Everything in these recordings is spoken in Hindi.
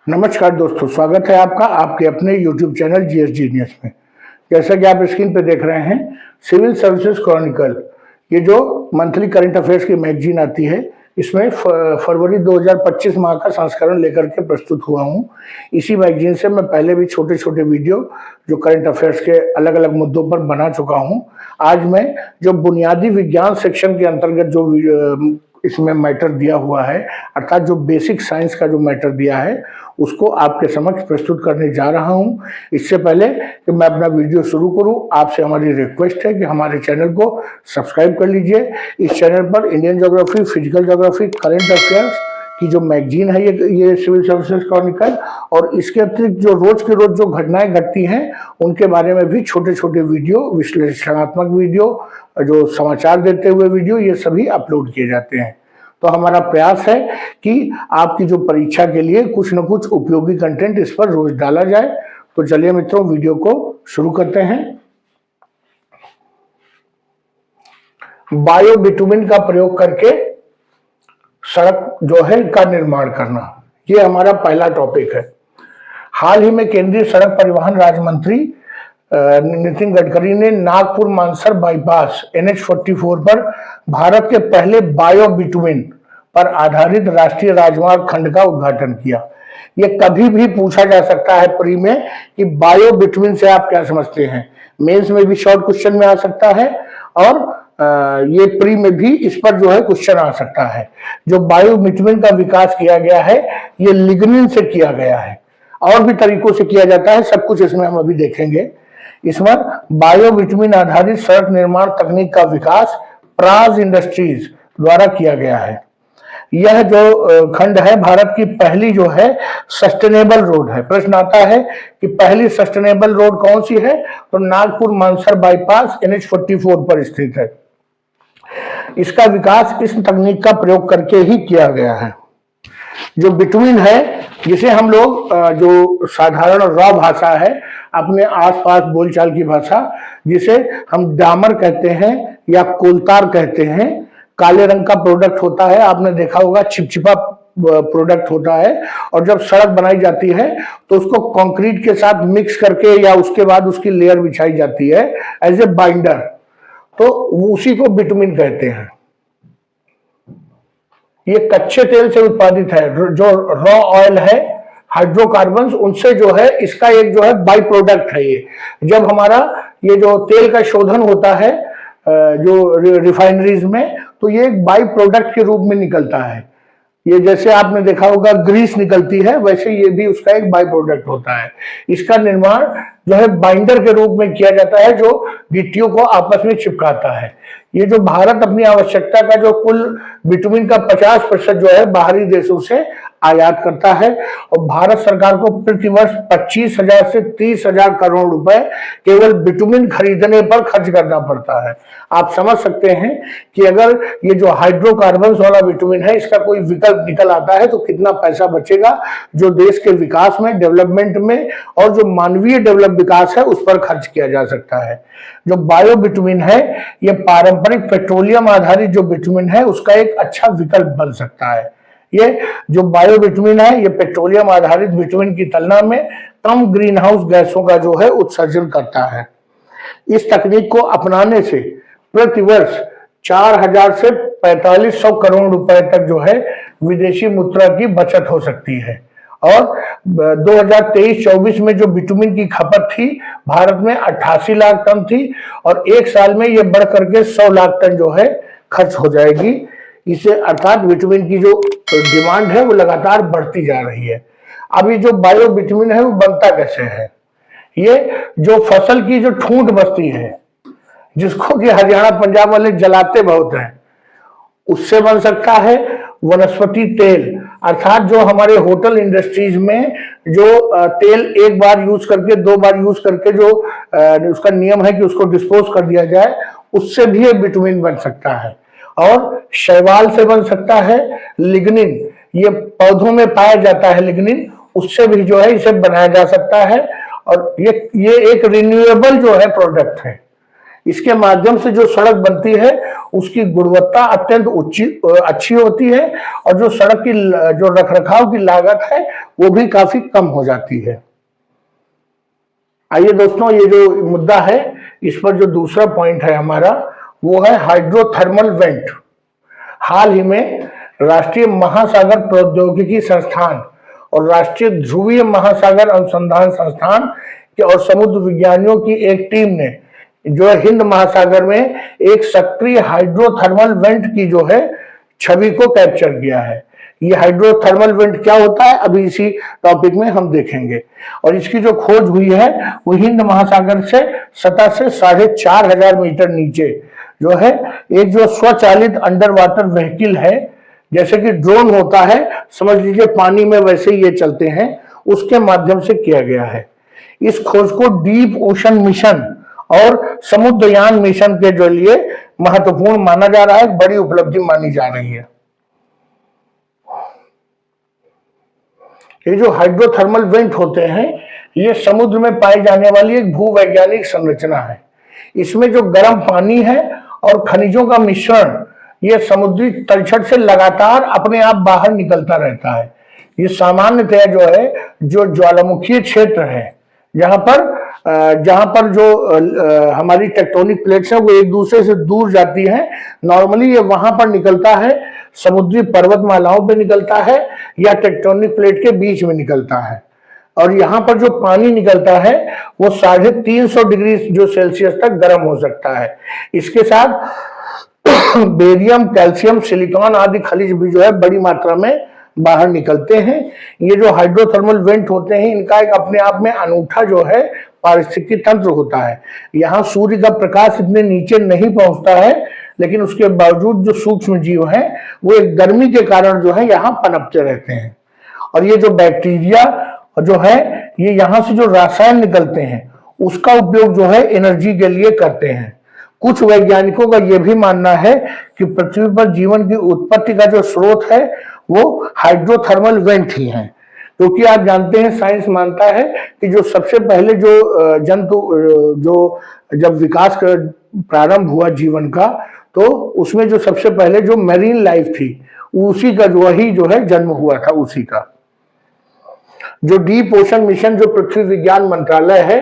नमस्कार दोस्तों, स्वागत है आपका आपके अपने YouTube चैनल जीएस जीनियस में। जैसा कि आप स्क्रीन पे देख रहे हैं, सिविल सर्विसेज क्रॉनिकल, ये जो मंथली करंट अफेयर्स की मैगजीन आती है, इसमें फरवरी 2025 माह का संस्करण लेकर के प्रस्तुत हुआ हूँ। इसी मैगजीन से मैं पहले भी छोटे छोटे वीडियो जो करंट अफेयर्स के अलग अलग मुद्दों पर बना चुका हूँ। आज मैं जो बुनियादी विज्ञान सेक्शन के अंतर्गत जो इसमें मैटर दिया हुआ है, अर्थात जो बेसिक साइंस का जो मैटर दिया है, उसको आपके समक्ष प्रस्तुत करने जा रहा हूं। इससे पहले कि मैं अपना वीडियो शुरू करूं, आपसे हमारी रिक्वेस्ट है कि हमारे चैनल को सब्सक्राइब कर लीजिए। इस चैनल पर Indian geography, physical geography, current affairs की जो मैगजीन है ये सिविल सर्विसेज क्रॉनिकल, और इसके अतिरिक्त जो रोज के रोज जो घटनाएं घटती हैं उनके बारे में भी छोटे छोटे वीडियो, विश्लेषणात्मक वीडियो, जो समाचार देते हुए वीडियो, ये सभी अपलोड किए जाते हैं। तो हमारा प्रयास है कि आपकी जो परीक्षा के लिए कुछ न कुछ उपयोगी कंटेंट इस पर रोज डाला जाए। तो चलिए मित्रों, वीडियो को शुरू करते हैं। बायो बिटुमिन का प्रयोग करके सड़क जो है का निर्माण करना, ये हमारा पहला टॉपिक है। हाल ही में केंद्रीय सड़क परिवहन राज्य मंत्री नितिन गडकरी ने नागपुर मानसर बाईपास NH44 पर भारत के पहले बायो बिटुमिन पर आधारित राष्ट्रीय राजमार्ग खंड का उद्घाटन किया। ये कभी भी पूछा जा सकता है प्री में कि बायो बिटुमिन से आप क्या समझते हैं। मेंस में भी शॉर्ट क्वेश्चन में आ सकता है, और ये प्री में भी इस पर जो है क्वेश्चन आ सकता है। जो बायो बिटुमिन का विकास किया गया है, ये लिग्निन से किया गया है, और भी तरीकों से किया जाता है, सब कुछ इसमें हम अभी देखेंगे। इसमें बायो बिटुमिन आधारित सड़क निर्माण तकनीक का विकास प्राज इंडस्ट्रीज द्वारा किया गया है। यह जो खंड है, भारत की पहली जो है सस्टेनेबल रोड है। प्रश्न आता है कि पहली सस्टेनेबल रोड कौन सी है, तो नागपुर मानसर बाईपास NH44 पर स्थित है। इसका विकास इस तकनीक का प्रयोग करके ही किया गया है। जो बिटुमिन है, जिसे हम लोग जो साधारण रॉ भाषा है, अपने आसपास बोलचाल की भाषा, जिसे हम डामर कहते हैं या कोलतार कहते हैं, काले रंग का प्रोडक्ट होता है। आपने देखा होगा चिपचिपा प्रोडक्ट होता है, और जब सड़क बनाई जाती है तो उसको कंक्रीट के साथ मिक्स करके या उसके बाद उसकी लेयर बिछाई जाती है एज ए बाइंडर, तो उसी को बिटुमिन कहते हैं। ये कच्चे तेल से उत्पादित है। जो रॉ ऑयल है, हाइड्रोकार्बन्स, उनसे जो है इसका एक जो है बाई प्रोडक्ट है। ये जब हमारा ये जो तेल का शोधन होता है जो रिफाइनरीज में, तो ये एक बाई प्रोडक्ट के रूप में निकलता है। ये जैसे आपने देखा होगा ग्रीस निकलती है, वैसे ये भी उसका एक बाई प्रोडक्ट होता है। इसका निर्माण जो है बाइंडर के रूप में किया जाता है, जो गिट्टियों को आपस में चिपकाता है। ये जो भारत अपनी आवश्यकता का जो कुल बिटुमिन का 50% जो है बाहरी देशों से आयात करता है, और भारत सरकार को प्रतिवर्ष 25,000 से 30,000 करोड़ रुपए केवल बिटुमिन खरीदने पर खर्च करना पड़ता है। आप समझ सकते हैं कि अगर ये जो हाइड्रोकार्बन्स वाला बिटुमिन है, इसका कोई विकल्प निकल आता है तो कितना पैसा बचेगा, जो देश के विकास में, डेवलपमेंट में, और जो मानवीय डेवलप विकास है उस पर खर्च किया जा सकता है। जो बायो बिटुमिन है, ये पारंपरिक पेट्रोलियम आधारित जो बिटुमिन है उसका एक अच्छा विकल्प बन सकता है। ये जो बायो बिटुमिन है, ये पेट्रोलियम आधारित बिटुमिन की तुलना में कम ग्रीन हाउस गैसों का जो है उत्सर्जन करता है। इस तकनीक को अपनाने से प्रतिवर्ष 4,000 से 4,500 करोड़ रुपए तक जो है विदेशी मुद्रा की बचत हो सकती है। और 2023-24 में जो बिटुमिन की खपत थी भारत में 88 लाख टन थी, और एक साल में ये बढ़ करके 100 लाख टन जो है खर्च हो जाएगी। इसे अर्थात बिटुमिन की जो डिमांड है वो लगातार बढ़ती जा रही है। अभी जो बायो बिटुमिन है वो बनता कैसे है? ये जो फसल की जो ठूंठ बचती है, जिसको कि हरियाणा पंजाब वाले जलाते बहुत हैं, उससे बन सकता है। वनस्पति तेल, अर्थात जो हमारे होटल इंडस्ट्रीज में जो तेल एक बार यूज करके, 2 बार यूज करके जो उसका नियम है कि उसको डिस्पोज कर दिया जाए, उससे भी ये बिटुमिन बन सकता है। और शैवाल से बन सकता है। लिग्निन, ये पौधों में पाया जाता है लिग्निन, उससे भी जो है इसे बनाया जा सकता है। और ये एक रिन्यूएबल जो है प्रोडक्ट है। इसके माध्यम से जो सड़क बनती है उसकी गुणवत्ता अत्यंत अच्छी होती है और जो सड़क की जो रखरखाव की लागत है वो भी काफी कम हो जाती है। आइए दोस्तों, ये जो मुद्दा है इस पर जो दूसरा पॉइंट है हमारा वो है हाइड्रोथर्मल वेंट। हाल ही में राष्ट्रीय महासागर प्रौद्योगिकी संस्थान और राष्ट्रीय ध्रुवीय महासागर अनुसंधान संस्थान के और समुद्र विज्ञानियों की एक टीम ने जो है हिंद महासागर में एक सक्रिय हाइड्रोथर्मल वेंट की जो है छवि को कैप्चर किया है। ये हाइड्रोथर्मल वेंट क्या होता है अभी इसी टॉपिक में हम देखेंगे। और इसकी जो खोज हुई है वो हिंद महासागर से सतह से 4500 मीटर नीचे जो है एक जो स्वचालित अंडर वाटर व्हीकल है, जैसे कि ड्रोन होता है, समझ लीजिए पानी में वैसे ही ये चलते हैं, उसके माध्यम से किया गया है। इस खोज को डीप ओशन मिशन और समुद्रयान मिशन के जो लिए महत्वपूर्ण माना जा रहा है, बड़ी उपलब्धि मानी जा रही है। ये जो हाइड्रोथर्मल वेंट होते हैं ये समुद्र में पाई जाने वाली एक भूवैज्ञानिक संरचना है। इसमें जो गर्म पानी है और खनिजों का मिश्रण ये समुद्री तलछट से लगातार अपने आप बाहर निकलता रहता है। ये सामान्यतया जो है जो ज्वालामुखीय क्षेत्र है जहां पर जो हमारी टेक्टोनिक प्लेट्स है वो एक दूसरे से दूर जाती हैं, नॉर्मली ये वहां पर निकलता है, समुद्री पर्वतमालाओं पे निकलता है या टेक्टोनिक प्लेट के बीच में निकलता है। और यहाँ पर जो पानी निकलता है वो 350 डिग्री जो सेल्सियस तक गर्म हो सकता है। इसके साथ बेरियम, कैल्शियम, सिलिकॉन आदि खनिज भी जो है बड़ी मात्रा में बाहर निकलते हैं। ये जो हाइड्रोथर्मल वेंट होते हैं इनका एक अपने आप में अनूठा जो है पारिस्थितिकी तंत्र होता है। यहाँ सूर्य का प्रकाश इतने नीचे नहीं पहुंचता है, लेकिन उसके बावजूद जो सूक्ष्म जीव हैं वो एक गर्मी के कारण जो है यहाँ पनपते रहते हैं। और ये जो बैक्टीरिया जो है ये यहाँ से जो रसायन निकलते हैं उसका उपयोग जो है एनर्जी के लिए करते हैं। कुछ वैज्ञानिकों का यह भी मानना है कि पृथ्वी पर जीवन की उत्पत्ति का जो स्रोत है वो हाइड्रोथर्मल वेंट ही है, क्योंकि आप जानते हैं साइंस मानता है कि जो सबसे पहले जो जंतु जो जब विकास प्रारंभ हुआ जीवन का तो उसमें जो सबसे पहले जो मैरीन लाइफ थी उसी का जो है जन्म हुआ था। उसी का जो डीप ओशन मिशन जो पृथ्वी विज्ञान मंत्रालय है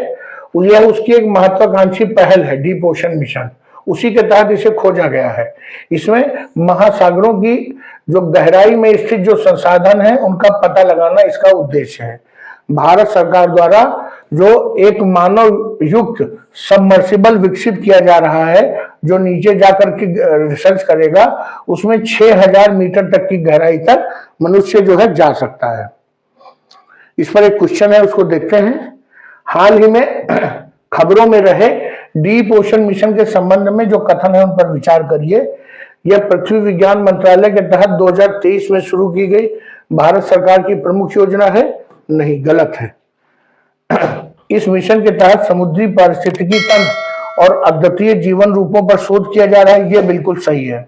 यह उसकी एक महत्वाकांक्षी पहल है, डीप ओशन मिशन, उसी के तहत इसे खोजा गया है। इसमें महासागरों की जो गहराई में स्थित जो संसाधन है उनका पता लगाना इसका उद्देश्य है। भारत सरकार द्वारा जो एक मानव युक्त सबमर्सिबल विकसित किया जा रहा है जो नीचे जाकर के रिसर्च करेगा, उसमें 6000 मीटर तक की गहराई तक मनुष्य जो है जा सकता है। इस पर एक क्वेश्चन है, उसको देखते हैं। हाल ही में खबरों में रहे डीप ओशन मिशन के संबंध में जो कथन है उन पर विचार करिए। यह पृथ्वी विज्ञान मंत्रालय के तहत 2023 में शुरू की गई भारत सरकार की प्रमुख योजना है? नहीं, गलत है। इस मिशन के तहत समुद्री पारिस्थितिकी तंत्र और अद्वितीय जीवन रूपों पर शोध किया जा रहा है, यह बिल्कुल सही है।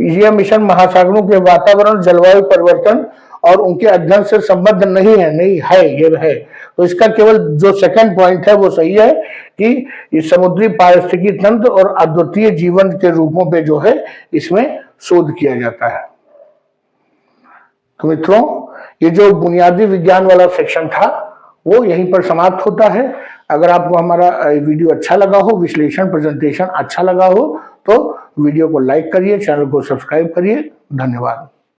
यह मिशन महासागरों के वातावरण, जलवायु परिवर्तन और उनके अध्ययन से संबद्ध नहीं है, ये है। तो इसका केवल जो सेकंड पॉइंट है वो सही है कि इस समुद्री पारिस्थितिकी तंत्र और अद्वितीय जीवन के रूपों पे जो है इसमें शोध किया जाता है। तो मित्रों, ये जो बुनियादी विज्ञान वाला सेक्शन था वो यहीं पर समाप्त होता है। अगर आपको हमारा वीडियो अच्छा लगा हो, विश्लेषण प्रेजेंटेशन अच्छा लगा हो तो वीडियो को लाइक करिए, चैनल को सब्सक्राइब करिए। धन्यवाद।